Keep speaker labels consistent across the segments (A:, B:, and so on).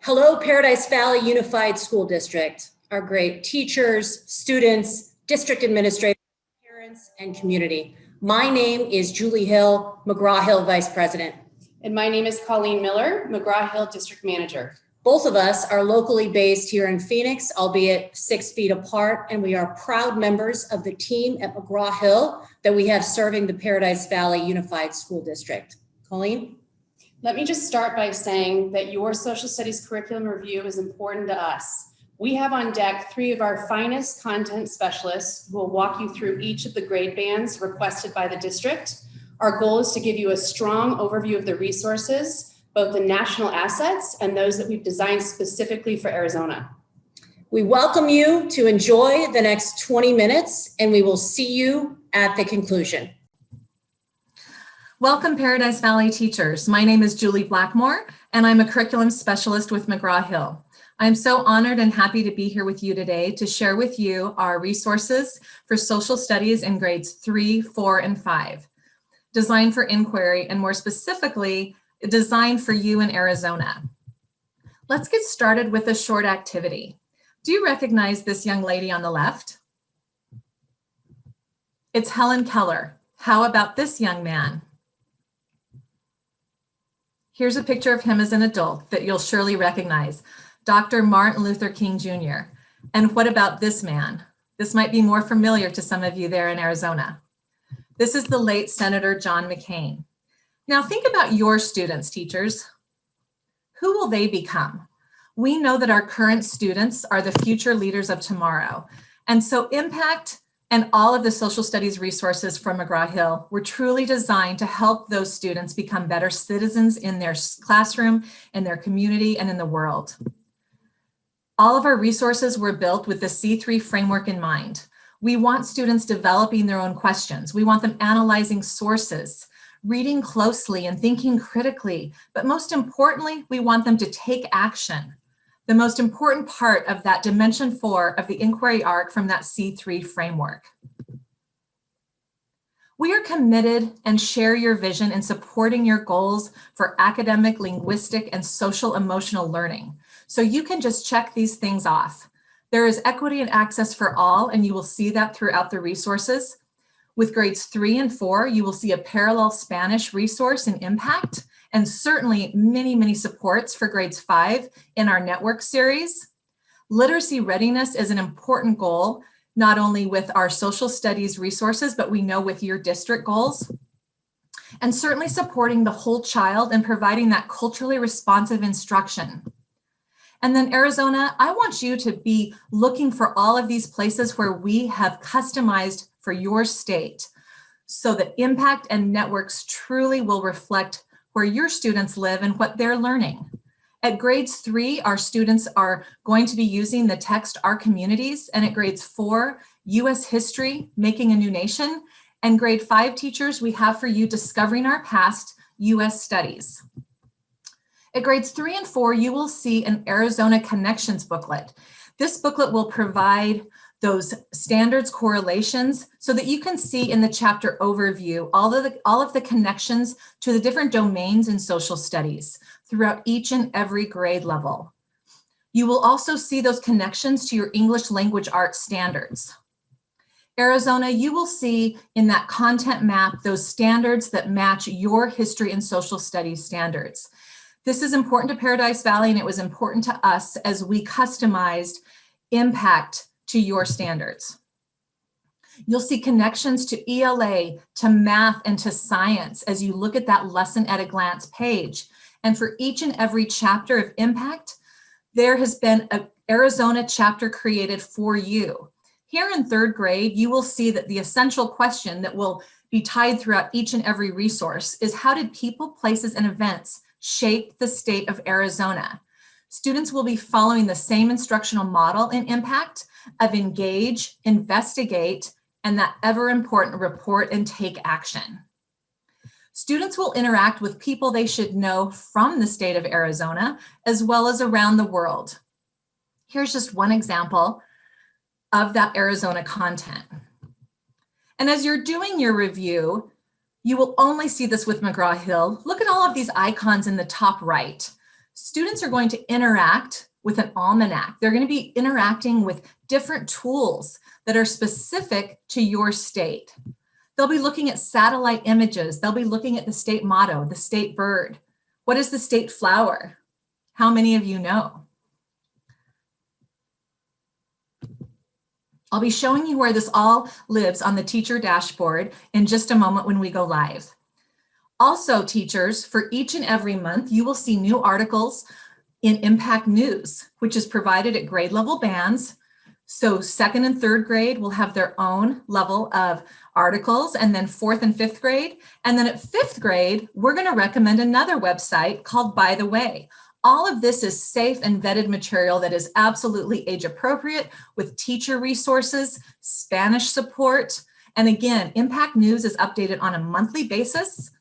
A: Hello, Paradise Valley Unified School District, our great teachers, students, district administrators, parents, and community. My name is Julie Hill, McGraw-Hill Vice President.
B: And my name is Colleen Miller, McGraw-Hill District Manager.
A: Both of us are locally based here in Phoenix, albeit 6 feet apart, and we are proud members of the team at McGraw-Hill that we have serving the Paradise Valley Unified School District. Colleen?
B: Let me just start by saying that your social studies curriculum review is important to us. We have on deck 3 of our finest content specialists who will walk you through each of the grade bands requested by the district. Our goal is to give you a strong overview of the resources, both the national assets and those that we've designed specifically for Arizona.
A: We welcome you to enjoy the next 20 minutes, and we will see you at the conclusion.
C: Welcome, Paradise Valley teachers. My name is Julie Blackmore, and I'm a curriculum specialist with McGraw-Hill. I'm so honored and happy to be here with you today to share with you our resources for social studies in grades 3, 4, and 5, designed for inquiry, and more specifically, designed for you in Arizona. Let's get started with a short activity. Do you recognize this young lady on the left? It's Helen Keller. How about this young man? Here's a picture of him as an adult that you'll surely recognize, Dr. Martin Luther King Jr. And what about this man? This might be more familiar to some of you there in Arizona. This is the late Senator John McCain. Now think about your students, teachers. Who will they become? We know that our current students are the future leaders of tomorrow. And so impact and all of the social studies resources from McGraw-Hill were truly designed to help those students become better citizens in their classroom, in their community, and in the world. All of our resources were built with the C3 framework in mind. We want students developing their own questions. We want them analyzing sources, reading closely and thinking critically, but most importantly, we want them to take action. The most important part of that dimension 4 of the inquiry arc from that C3 framework. We are committed and share your vision in supporting your goals for academic, linguistic, and social emotional learning. So you can just check these things off. There is equity and access for all, and you will see that throughout the resources. With grades 3 and 4, you will see a parallel Spanish resource in impact, and certainly many, many supports for grades 5 in our network series. Literacy readiness is an important goal, not only with our social studies resources, but we know with your district goals. And certainly supporting the whole child and providing that culturally responsive instruction. And then Arizona, I want you to be looking for all of these places where we have customized for your state so that impact and networks truly will reflect where your students live and what they're learning. At grades 3, our students are going to be using the text Our Communities, and at grades 4, US History, Making a New Nation, and grade 5 teachers, we have for you Discovering Our Past, US Studies. At grades 3 and 4, you will see an Arizona Connections booklet. This booklet will provide those standards correlations so that you can see in the chapter overview all of the connections to the different domains in social studies throughout each and every grade level. You will also see those connections to your English language arts standards. Arizona, you will see in that content map those standards that match your history and social studies standards. This is important to Paradise Valley, and it was important to us as we customized impact to your standards. You'll see connections to ELA, to math, and to science as you look at that lesson at a glance page. And for each and every chapter of impact, there has been an Arizona chapter created for you. Here in 3rd grade, you will see that the essential question that will be tied throughout each and every resource is how did people, places, and events shape the state of Arizona? Students will be following the same instructional model in impact of engage, investigate, and that ever important report and take action. Students will interact with people they should know from the state of Arizona, as well as around the world. Here's just one example of that Arizona content. And as you're doing your review, you will only see this with McGraw-Hill. Look at all of these icons in the top right. Students are going to interact with an almanac. They're going to be interacting with different tools that are specific to your state. They'll be looking at satellite images. They'll be looking at the state motto, the state bird. What is the state flower? How many of you know? I'll be showing you where this all lives on the teacher dashboard in just a moment when we go live. Also, teachers, for each and every month, you will see new articles in Impact News, which is provided at grade level bands. So 2nd and 3rd grade will have their own level of articles, and then 4th and 5th grade. And then at 5th grade, we're going to recommend another website called By the Way. All of this is safe and vetted material that is absolutely age appropriate with teacher resources, Spanish support. And again, Impact News is updated on a monthly basis.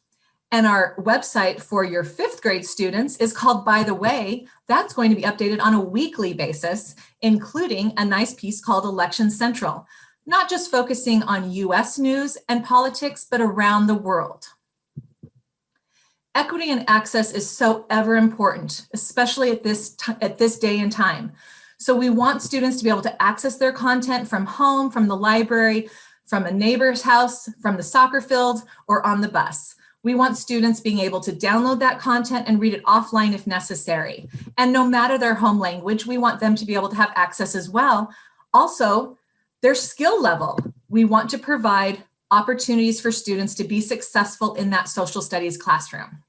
C: And our website for your 5th grade students is called By the Way. That's going to be updated on a weekly basis, including a nice piece called Election Central, not just focusing on US news and politics, but around the world. Equity and access is so ever important, especially at this day and time. So we want students to be able to access their content from home, from the library, from a neighbor's house, from the soccer field, or on the bus. We want students being able to download that content and read it offline if necessary. And no matter their home language, we want them to be able to have access as well. Also, their skill level. We want to provide opportunities for students to be successful in that social studies classroom.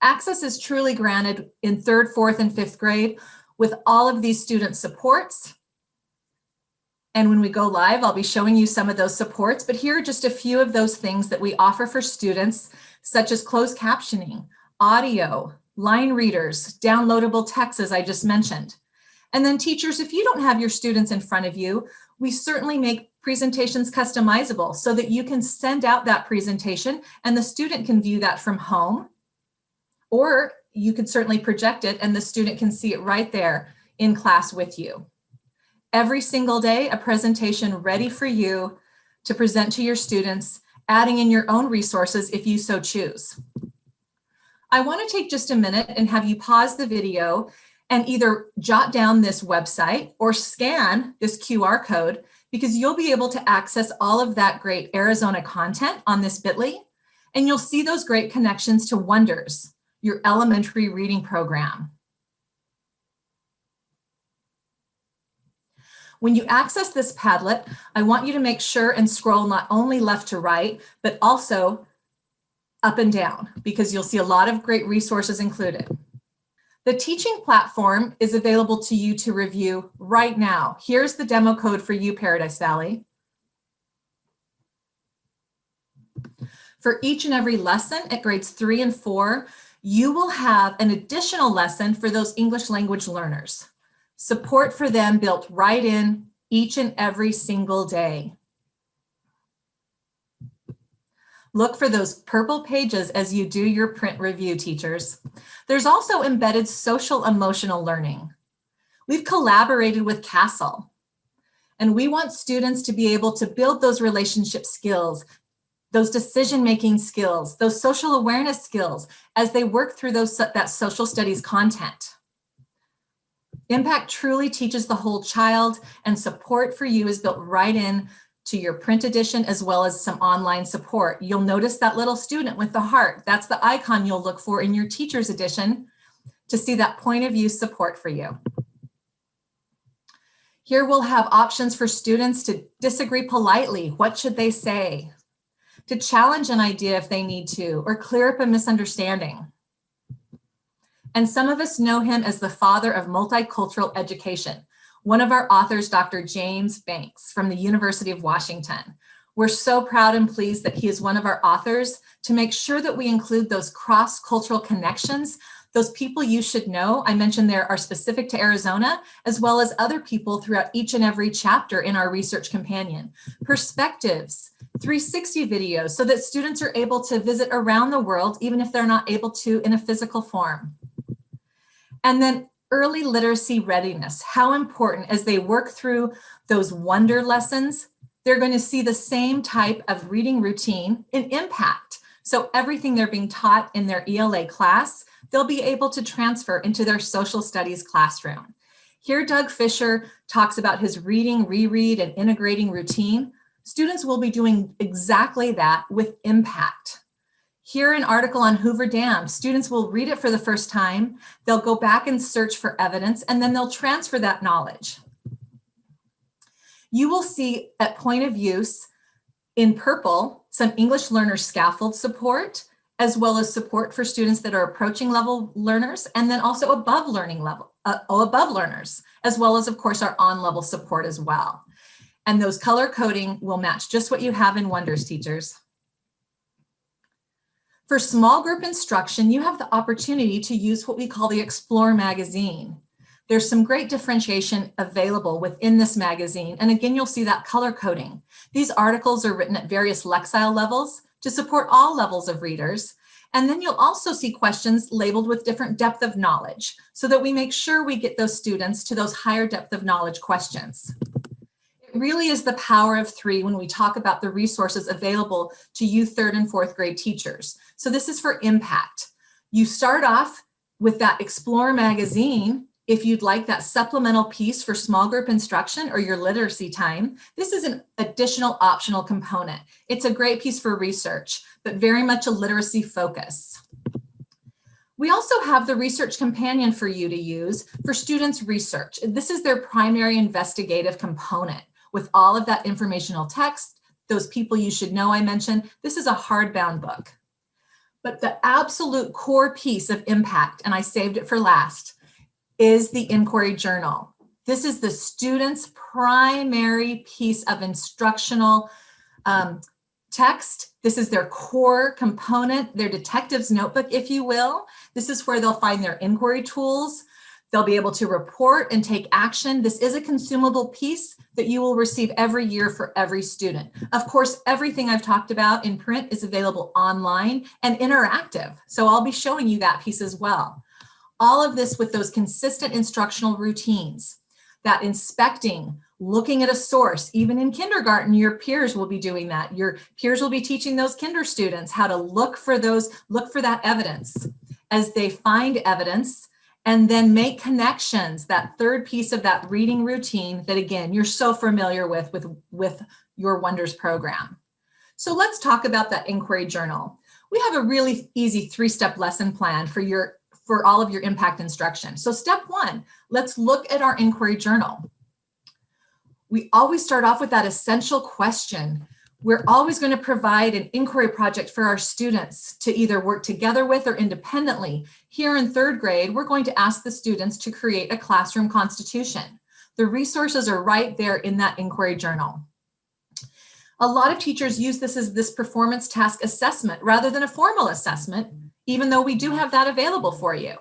C: Access is truly granted in 3rd, 4th, and 5th grade with all of these student supports. And when we go live, I'll be showing you some of those supports, but here are just a few of those things that we offer for students, such as closed captioning, audio, line readers, downloadable text, as I just mentioned. And then teachers, if you don't have your students in front of you, we certainly make presentations customizable so that you can send out that presentation and the student can view that from home, or you can certainly project it and the student can see it right there in class with you. Every single day, a presentation ready for you to present to your students, adding in your own resources if you so choose. I want to take just a minute and have you pause the video and either jot down this website or scan this QR code, because you'll be able to access all of that great Arizona content on this bit.ly, and you'll see those great connections to Wonders, your elementary reading program. When you access this Padlet, I want you to make sure and scroll not only left to right, but also up and down, because you'll see a lot of great resources included. The teaching platform is available to you to review right now. Here's the demo code for you, Paradise Valley. For each and every lesson at grades 3 and 4, you will have an additional lesson for those English language learners. Support for them built right in each and every single day. Look for those purple pages as you do your print review, teachers. There's also embedded social emotional learning. We've collaborated with CASEL, and we want students to be able to build those relationship skills, those decision-making skills, those social awareness skills as they work through that social studies content. Impact truly teaches the whole child, and support for you is built right in to your print edition as well as some online support. You'll notice that little student with the heart. That's the icon you'll look for in your teacher's edition to see that point of view support for you. Here we'll have options for students to disagree politely. What should they say? To challenge an idea if they need to, or clear up a misunderstanding. And some of us know him as the father of multicultural education. One of our authors, Dr. James Banks from the University of Washington. We're so proud and pleased that he is one of our authors to make sure that we include those cross-cultural connections, those people you should know. I mentioned there are specific to Arizona, as well as other people throughout each and every chapter in our research companion. Perspectives, 360 videos, so that students are able to visit around the world, even if they're not able to in a physical form. And then early literacy readiness, how important as they work through those wonder lessons, they're going to see the same type of reading routine in Impact. So everything they're being taught in their ELA class, they'll be able to transfer into their social studies classroom. Here, Doug Fisher talks about his reading, reread, and integrating routine. Students will be doing exactly that with impact. Here, an article on Hoover Dam. Students will read it for the first time, they'll go back and search for evidence, and then they'll transfer that knowledge. You will see at point of use in purple some English learner scaffold support, as well as support for students that are approaching level learners, and then also above learners, as well as, of course, our on-level support as well. And those color coding will match just what you have in Wonders, teachers. For small group instruction, you have the opportunity to use what we call the Explore magazine. There's some great differentiation available within this magazine. And again, you'll see that color coding. These articles are written at various Lexile levels to support all levels of readers. And then you'll also see questions labeled with different depth of knowledge so that we make sure we get those students to those higher depth of knowledge questions. It really is the power of 3 when we talk about the resources available to you 3rd and 4th grade teachers. So this is for impact. You start off with that Explore magazine. If you'd like that supplemental piece for small group instruction or your literacy time, this is an additional optional component. It's a great piece for research, but very much a literacy focus. We also have the Research Companion for you to use for students' research. This is their primary investigative component with all of that informational text, those people you should know I mentioned. This is a hardbound book. But the absolute core piece of impact, and I saved it for last, is the inquiry journal. This is the student's primary piece of instructional text. This is their core component, their detective's notebook, if you will. This is where they'll find their inquiry tools. They'll be able to report and take action. This is a consumable piece that you will receive every year for every student. Of course, everything I've talked about in print is available online and interactive. So I'll be showing you that piece as well. All of this with those consistent instructional routines, that inspecting, looking at a source. Even in kindergarten, your peers will be doing that. Your peers will be teaching those kinder students how to look for that evidence as they find evidence, and then make connections, that third piece of that reading routine that, again, you're so familiar with your Wonders program. So let's talk about that inquiry journal. We have a really easy 3-step lesson plan for all of your impact instruction. So step 1, let's look at our inquiry journal. We always start off with that essential question. We're always going to provide an inquiry project for our students to either work together with or independently. Here in 3rd grade, we're going to ask the students to create a classroom constitution. The resources are right there in that inquiry journal. A lot of teachers use this as this performance task assessment rather than a formal assessment, even though we do have that available for you.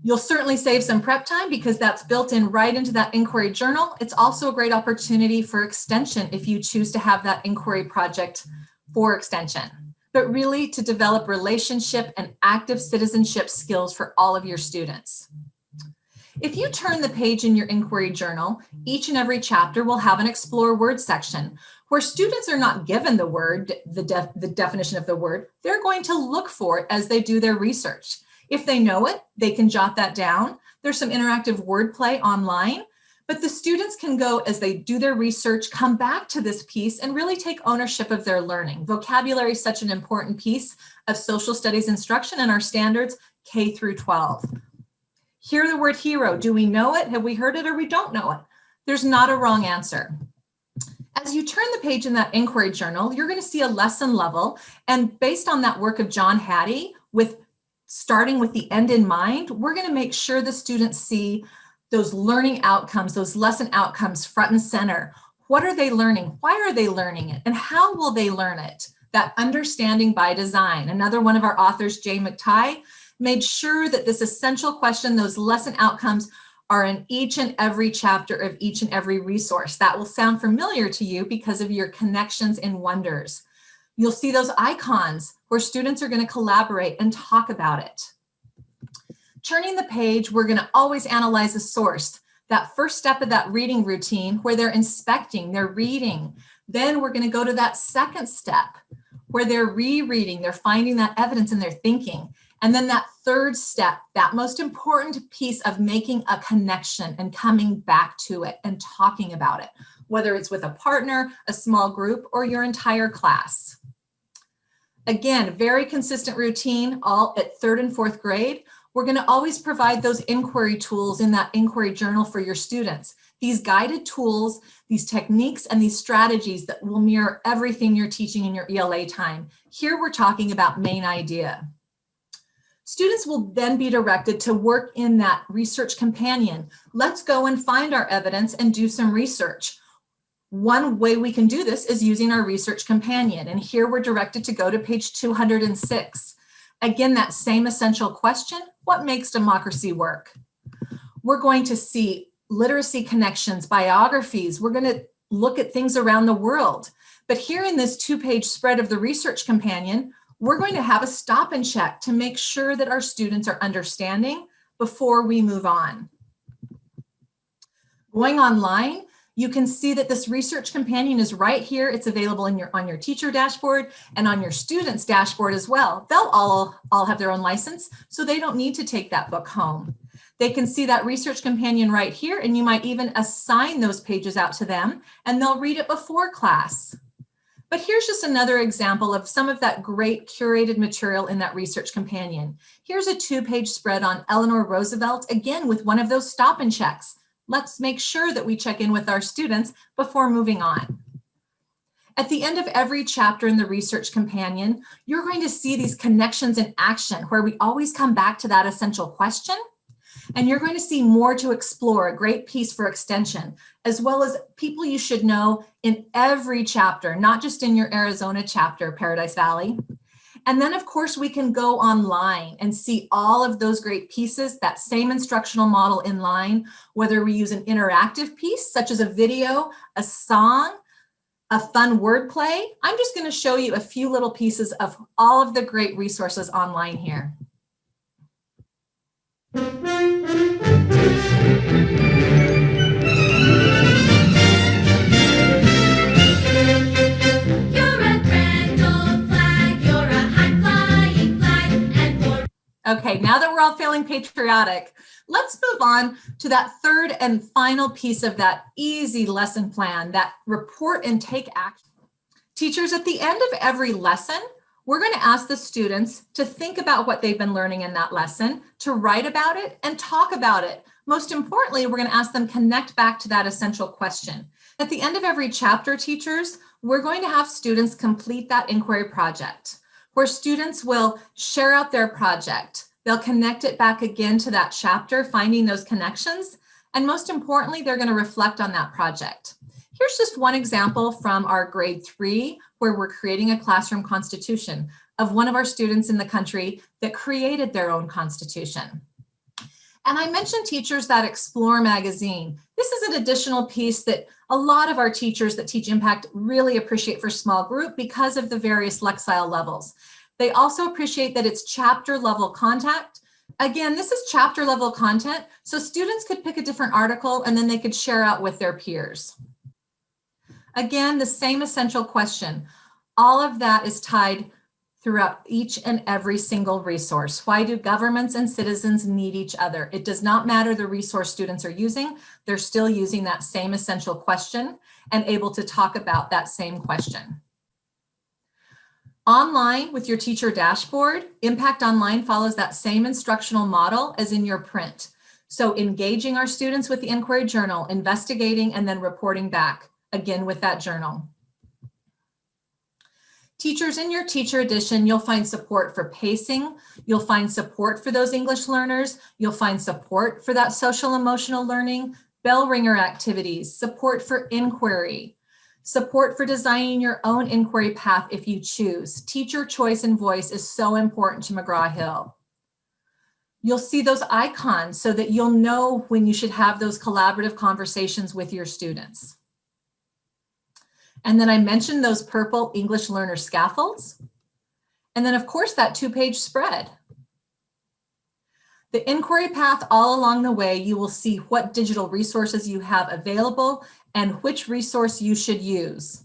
C: You'll certainly save some prep time because that's built in right into that inquiry journal. It's also a great opportunity for extension if you choose to have that inquiry project for extension, but really to develop relationship and active citizenship skills for all of your students. If you turn the page in your inquiry journal, each and every chapter will have an Explore Word section where students are not given the word, the definition of the word. They're going to look for it as they do their research. If they know it, they can jot that down. There's some interactive wordplay online, but the students can go as they do their research, come back to this piece and really take ownership of their learning. Vocabulary is such an important piece of social studies instruction in our standards K through 12. Hear the word hero. Do we know it? Have we heard it or we don't know it? There's not a wrong answer. As you turn the page in that inquiry journal, you're going to see a lesson level. And based on that work of John Hattie, starting with the end in mind, we're going to make sure the students see those learning outcomes, those lesson outcomes front and center. What are they learning? Why are they learning it? And how will they learn it? That understanding by design. Another one of our authors, Jay McTighe, made sure that this essential question, those lesson outcomes, are in each and every chapter of each and every resource. That will sound familiar to you because of your connections in Wonders. You'll see those icons where students are going to collaborate and talk about it. Turning the page, we're going to always analyze a source. That first step of that reading routine where they're inspecting, they're reading. Then we're going to go to that second step where they're rereading, they're finding that evidence and they're thinking. And then that third step, that most important piece of making a connection and coming back to it and talking about it, whether it's with a partner, a small group, or your entire class. Again, very consistent routine, all at 3rd and 4th grade. We're going to always provide those inquiry tools in that inquiry journal for your students. These guided tools, these techniques, and these strategies that will mirror everything you're teaching in your ELA time. Here we're talking about main idea. Students will then be directed to work in that research companion. Let's go and find our evidence and do some research. One way we can do this is using our research companion. And here we're directed to go to page 206. Again, that same essential question, what makes democracy work? We're going to see literacy connections, biographies. We're going to look at things around the world. But here in this 2-page spread of the research companion, we're going to have a stop and check to make sure that our students are understanding before we move on. Going online, you can see that this research companion is right here. It's available on your teacher dashboard and on your students dashboard as well. They'll all have their own license, so they don't need to take that book home. They can see that research companion right here, and you might even assign those pages out to them, and they'll read it before class. But here's just another example of some of that great curated material in that research companion. Here's a 2-page spread on Eleanor Roosevelt, again with one of those stop and checks. Let's make sure that we check in with our students before moving on. At the end of every chapter in the research companion, you're going to see these connections in action where we always come back to that essential question. And you're going to see more to explore, a great piece for extension, as well as people you should know in every chapter, not just in your Arizona chapter, Paradise Valley. And then, of course, we can go online and see all of those great pieces, that same instructional model in line, whether we use an interactive piece, such as a video, a song, a fun wordplay. I'm just going to show you a few little pieces of all of the great resources online here. Okay, now that we're all feeling patriotic, let's move on to that third and final piece of that easy lesson plan, that report and take action. Teachers, at the end of every lesson, we're going to ask the students to think about what they've been learning in that lesson, to write about it and talk about it. Most importantly, we're going to ask them connect back to that essential question. At the end of every chapter, teachers, we're going to have students complete that inquiry project, where students will share out their project. They'll connect it back again to that chapter, finding those connections. And most importantly, they're going to reflect on that project. Here's just one example from our grade 3, where we're creating a classroom constitution of one of our students in the country that created their own constitution. And I mentioned, teachers, that Explore magazine. This is an additional piece that a lot of our teachers that teach impact really appreciate for small group because of the various Lexile levels. They also appreciate that it's chapter level content. Again, this is chapter level content, so students could pick a different article and then they could share out with their peers. Again, the same essential question. All of that is tied throughout each and every single resource. Why do governments and citizens need each other? It does not matter the resource students are using, they're still using that same essential question and able to talk about that same question. Online with your teacher dashboard, Impact Online follows that same instructional model as in your print. So engaging our students with the inquiry journal, investigating, and then reporting back, again with that journal. Teachers, in your teacher edition, you'll find support for pacing, you'll find support for those English learners, you'll find support for that social emotional learning, bell ringer activities, support for inquiry, support for designing your own inquiry path if you choose. Teacher choice and voice is so important to McGraw-Hill. You'll see those icons so that you'll know when you should have those collaborative conversations with your students. And then I mentioned those purple English learner scaffolds. And then, of course, that 2-page spread. The inquiry path, all along the way, you will see what digital resources you have available and which resource you should use.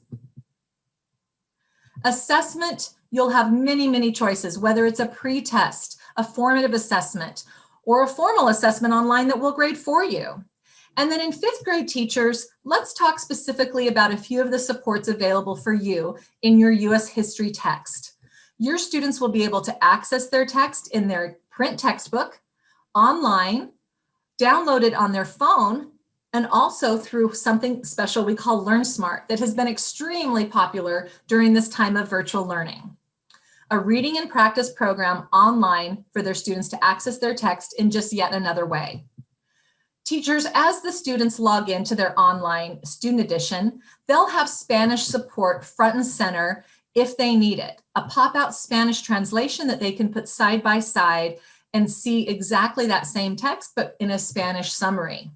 C: Assessment, you'll have many, many choices, whether it's a pre-test, a formative assessment, or a formal assessment online that will grade for you. And then in 5th grade teachers, let's talk specifically about a few of the supports available for you in your U.S. history text. Your students will be able to access their text in their print textbook, online, download it on their phone, and also through something special we call LearnSmart that has been extremely popular during this time of virtual learning. A reading and practice program online for their students to access their text in just yet another way. Teachers, as the students log into their online student edition, they'll have Spanish support front and center if they need it. A pop-out Spanish translation that they can put side by side and see exactly that same text, but in a Spanish summary.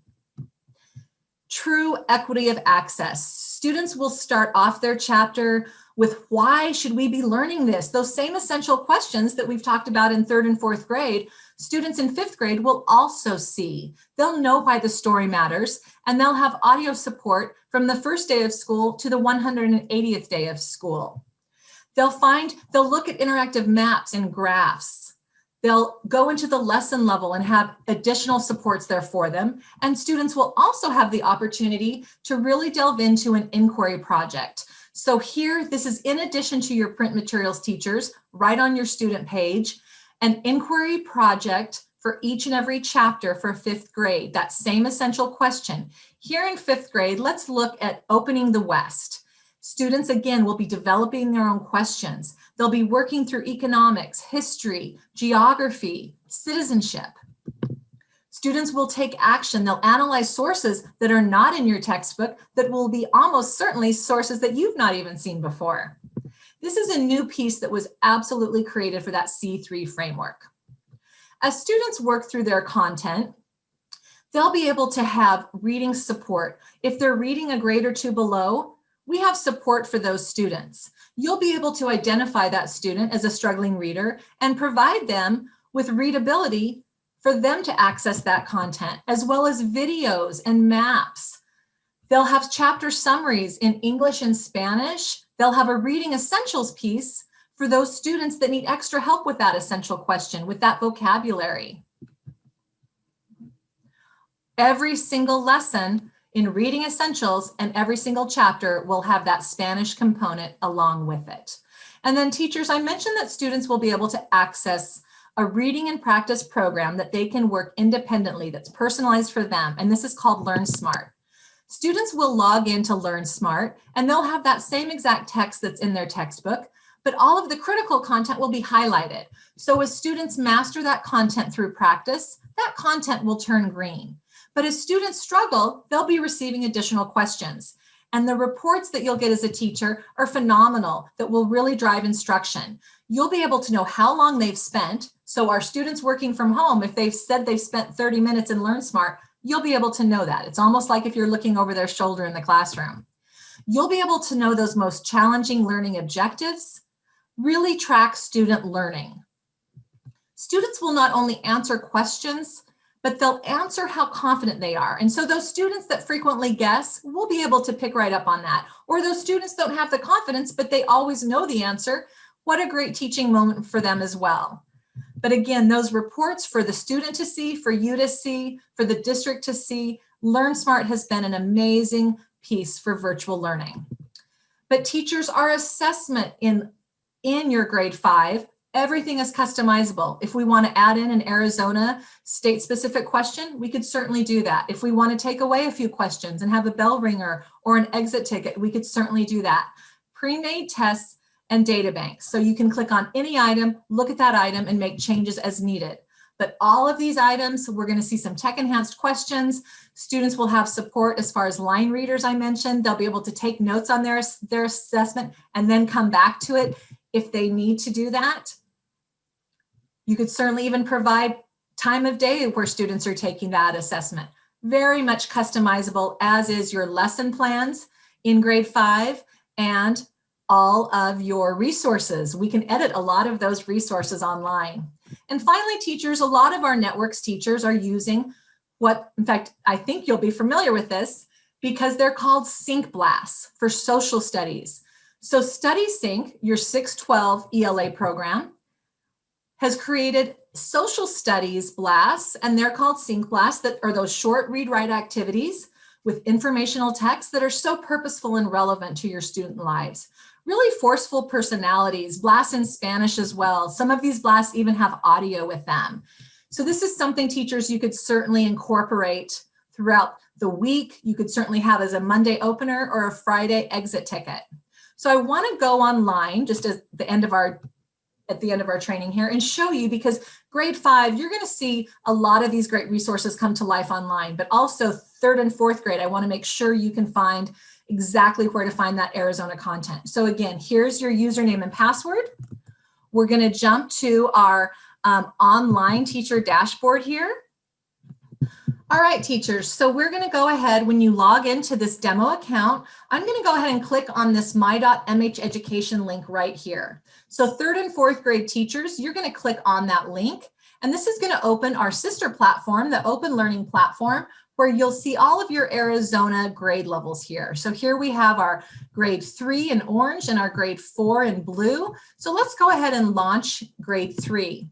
C: True equity of access. Students will start off their chapter with why should we be learning this? Those same essential questions that we've talked about in 3rd and 4th grade, students in 5th grade will also see. They'll know why the story matters, and they'll have audio support from the first day of school to the 180th day of school. They'll look at interactive maps and graphs. They'll go into the lesson level and have additional supports there for them. And students will also have the opportunity to really delve into an inquiry project. So here, this is in addition to your print materials teachers, right on your student page, an inquiry project for each and every chapter for 5th grade, that same essential question. Here in 5th grade, let's look at opening the West. Students, again, will be developing their own questions. They'll be working through economics, history, geography, citizenship. Students will take action. They'll analyze sources that are not in your textbook that will be almost certainly sources that you've not even seen before. This is a new piece that was absolutely created for that C3 framework. As students work through their content, they'll be able to have reading support. If they're reading a grade or 2 below, we have support for those students. You'll be able to identify that student as a struggling reader and provide them with readability for them to access that content, as well as videos and maps. They'll have chapter summaries in English and Spanish. They'll have a reading essentials piece for those students that need extra help with that essential question, with that vocabulary. Every single lesson in reading essentials and every single chapter will have that Spanish component along with it. And then teachers, I mentioned that students will be able to access a reading and practice program that they can work independently, that's personalized for them. And this is called LearnSmart. Students will log into LearnSmart and they'll have that same exact text that's in their textbook, but all of the critical content will be highlighted. So as students master that content through practice, that content will turn green. But as students struggle, they'll be receiving additional questions. And the reports that you'll get as a teacher are phenomenal, that will really drive instruction. You'll be able to know how long they've spent. So our students working from home, if they've said they've spent 30 minutes in LearnSmart, you'll be able to know that. It's almost like if you're looking over their shoulder in the classroom. You'll be able to know those most challenging learning objectives, really track student learning. Students will not only answer questions, but they'll answer how confident they are. And so those students that frequently guess will be able to pick right up on that. Or those students don't have the confidence, but they always know the answer. What a great teaching moment for them as well. But again, those reports for the student to see, for you to see, for the district to see, LearnSmart has been an amazing piece for virtual learning. But teachers, our assessment in your grade 5, everything is customizable. If we want to add in an Arizona state-specific question, we could certainly do that. If we want to take away a few questions and have a bell ringer or an exit ticket, we could certainly do that. Pre-made tests and data banks. So you can click on any item, look at that item, and make changes as needed. But all of these items, we're going to see some tech-enhanced questions. Students will have support as far as line readers I mentioned. They'll be able to take notes on their assessment and then come back to it if they need to do that. You could certainly even provide time of day where students are taking that assessment. Very much customizable, as is your lesson plans in grade 5 and all of your resources. We can edit a lot of those resources online. And finally, teachers, a lot of our networks teachers are using what, in fact, I think you'll be familiar with this because they're called Sync Blasts for social studies. So StudySync, your 612 ELA program, has created social studies blasts, and they're called Sync blasts, that are those short read-write activities with informational texts that are so purposeful and relevant to your student lives. Really forceful personalities, blasts in Spanish as well. Some of these blasts even have audio with them. So this is something, teachers, you could certainly incorporate throughout the week. You could certainly have as a Monday opener or a Friday exit ticket. So I want to go online just at the end of our training here and show you, because grade 5, you're going to see a lot of these great resources come to life online, but also 3rd and 4th grade, I want to make sure you can find exactly where to find that Arizona content. So again, here's your username and password. We're going to jump to our online teacher dashboard here. All right, teachers, so we're going to go ahead, when you log into this demo account, I'm going to go ahead and click on this my.mh education link right here. So 3rd and 4th grade teachers, you're going to click on that link, and this is going to open our sister platform, the Open Learning platform, where you'll see all of your Arizona grade levels here. So here we have our grade 3 in orange and our grade 4 in blue. So let's go ahead and launch grade 3.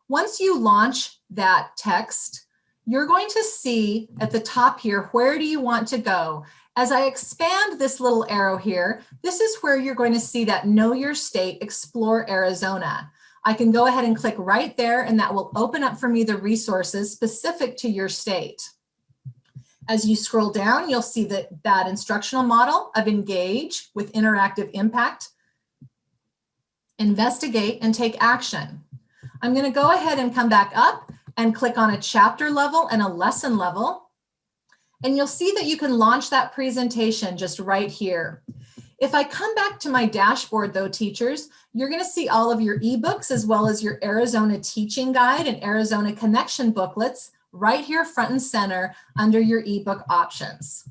C: Once you launch that text, you're going to see at the top here, where do you want to go? As I expand this little arrow here, this is where you're going to see that Know Your State, Explore Arizona. I can go ahead and click right there, and that will open up for me the resources specific to your state. As you scroll down, you'll see that instructional model of engage with interactive impact, investigate, and take action. I'm going to go ahead and come back up and click on a chapter level and a lesson level. And you'll see that you can launch that presentation just right here. If I come back to my dashboard though, teachers, you're going to see all of your ebooks as well as your Arizona Teaching Guide and Arizona Connection booklets right here front and center under your ebook options.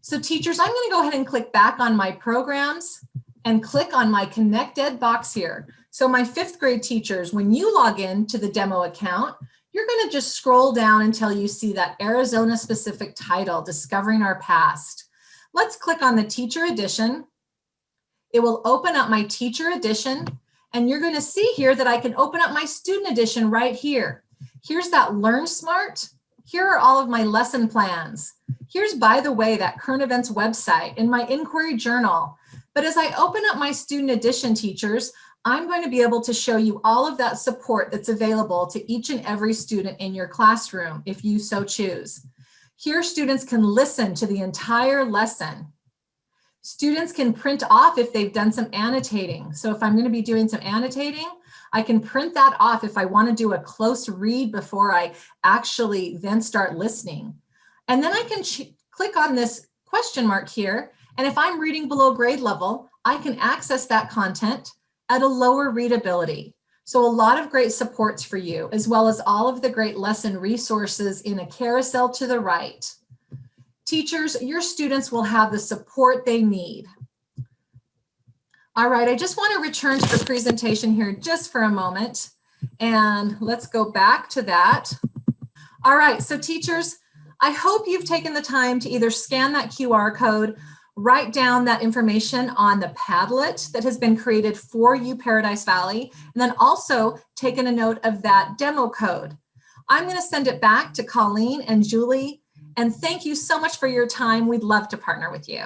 C: So teachers, I'm going to go ahead and click back on my programs and click on my Connect Ed box here. So my 5th grade teachers, when you log in to the demo account, you're going to just scroll down until you see that Arizona specific title, Discovering Our Past. Let's click on the teacher edition. It will open up my teacher edition, and you're going to see here that I can open up my student edition right here. Here's that Learn Smart. Here are all of my lesson plans. Here's, by the way, that current events website and my inquiry journal. But as I open up my student edition, teachers, I'm going to be able to show you all of that support that's available to each and every student in your classroom, if you so choose. Here, students can listen to the entire lesson. Students can print off if they've done some annotating. So if I'm going to be doing some annotating, I can print that off if I want to do a close read before I actually then start listening. And then I can click on this question mark here. And if I'm reading below grade level, I can access that content at a lower readability. So a lot of great supports for you, as well as all of the great lesson resources in a carousel to the right. Teachers, your students will have the support they need. All right, I just want to return to the presentation here just for a moment, and let's go back to that. All right, so teachers, I hope you've taken the time to either scan that QR code, write down that information on the Padlet that has been created for you, Paradise Valley, and then also taken a note of that demo code. I'm going to send it back to Colleen and Julie, and thank you so much for your time. We'd love to partner with you.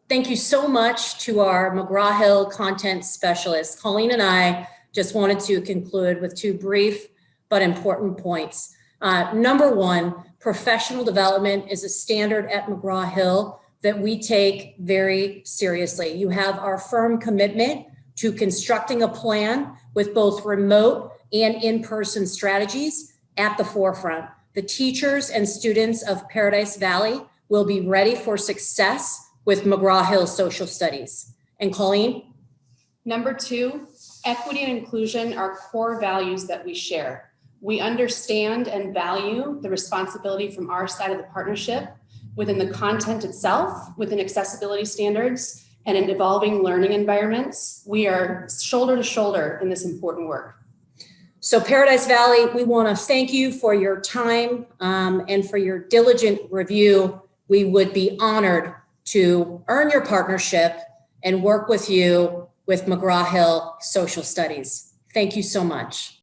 A: Thank you so much to our McGraw-Hill content specialists. Colleen and I just wanted to conclude with 2 brief but important points. Number 1, professional development is a standard at McGraw-Hill that we take very seriously. You have our firm commitment to constructing a plan with both remote and in-person strategies at the forefront. The teachers and students of Paradise Valley will be ready for success with McGraw-Hill Social Studies. And Colleen?
B: Number 2, equity and inclusion are core values that we share. We understand and value the responsibility from our side of the partnership within the content itself, within accessibility standards, and in evolving learning environments. We are shoulder to shoulder in this important work.
A: So Paradise Valley, we want to thank you for your time and for your diligent review. We would be honored to earn your partnership and work with you with McGraw-Hill Social Studies. Thank you so much.